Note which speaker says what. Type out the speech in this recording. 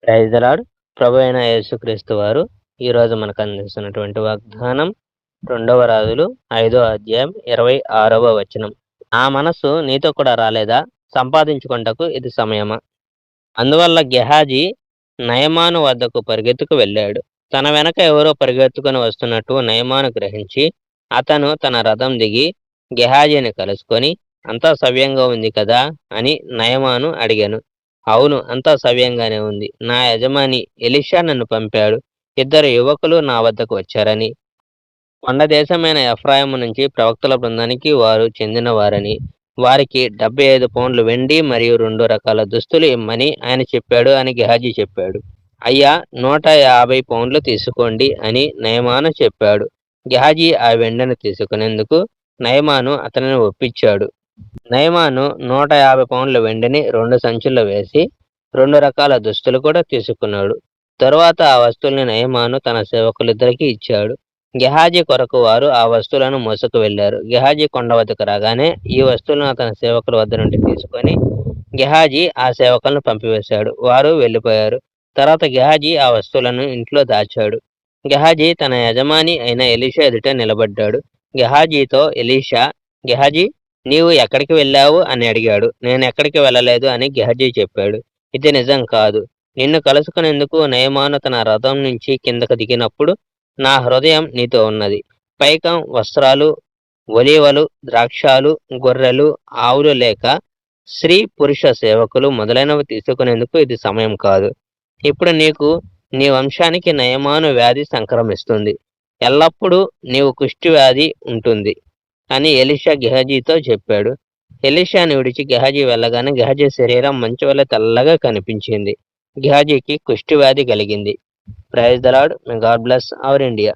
Speaker 1: Praise the lord. ప్రభు అయిన యేసుక్రీస్తు వారు ఈరోజు మనకు అందిస్తున్నటువంటి వాగ్దానం 2వ రాజులు 5వ అధ్యాయం 26వ వచనం. నా మనస్సు నీతో కూడా రాలేదా? సంపాదించుకొనుటకు ఇది సమయమా? అందువల్ల గెహాజీ నయమాను వద్దకు పరిగెత్తుకు వెళ్ళాడు. తన వెనక ఎవరో పరిగెత్తుకొని వస్తున్నట్టు నయమాను గ్రహించి అతను తన రథం దిగి గెహాజీని కలుసుకొని, అంతా సవ్యంగా ఉంది కదా అని నయమాను అడిగాను. అవును, అంతా సవ్యంగానే ఉంది. నా యజమాని ఎలీషా నన్ను పంపాడు. 2 యువకులు నా వద్దకు వచ్చారని, కొండ దేశమైన ఎఫ్రాయిము నుంచి ప్రవక్తల బృందానికి వారు చెందినవారని, వారికి 75 పౌండ్లు వెండి మరియు 2 రకాల దుస్తులు ఇమ్మని ఆయన చెప్పాడు అని గెహాజీ చెప్పాడు. అయ్యా, 150 పౌండ్లు తీసుకోండి అని నయమాను చెప్పాడు. గెహాజీ ఆ వెండిని తీసుకునేందుకు నయమాను అతనిని ఒప్పించాడు. నయమాను 150 పౌండ్ల వెండిని 2 సంచుల్లో వేసి 2 రకాల దుస్తులు కూడా తీసుకున్నాడు. తరువాత ఆ వస్తువుల్ని నయమాను తన సేవకులిద్దరికీ ఇచ్చాడు. గెహాజీ కొరకు వారు ఆ వస్తువులను మోసుకు వెళ్లారు. గెహాజీ కొండ వద్దకు రాగానే ఈ వస్తువులను అతని సేవకుల వద్ద నుండి తీసుకొని గెహాజీ ఆ సేవకులను పంపివేశాడు. వారు వెళ్ళిపోయారు. తర్వాత గెహాజీ ఆ వస్తువులను ఇంట్లో దాచాడు. గెహాజీ తన యజమాని అయిన ఎలీషా ఎదుట నిలబడ్డాడు. గెహాజీతో ఎలీషా, గెహాజీ, నీవు ఎక్కడికి వెళ్ళావు అని అడిగాడు. నేను ఎక్కడికి వెళ్ళలేదు అని గెహాజీ చెప్పాడు. ఇది నిజం కాదు. నిన్ను కలుసుకునేందుకు నయమాను తన రథం నుంచి కిందకు దిగినప్పుడు నా హృదయం నీతో ఉన్నది. పైకం, వస్త్రాలు, ఒలీవలు, ద్రాక్షాలు, గొర్రెలు, ఆవులు లేక స్త్రీ పురుష సేవకులు మొదలైనవి తీసుకునేందుకు ఇది సమయం కాదు. ఇప్పుడు నీకు నీ వంశానికి నయమాను వ్యాధి సంక్రమిస్తుంది. ఎల్లప్పుడూ నీవు కుష్టి వ్యాధి ఉంటుంది అని ఎలీషా గెహాజీతో చెప్పాడు. ఎలీషాని విడిచి గెహాజీ వెళ్ళగానే గెహాజీ శరీరం మంచు వలె తెల్లగా కనిపించింది. గెహాజీకి కుష్టి వ్యాధి కలిగింది. Praise the Lord. May God bless our India.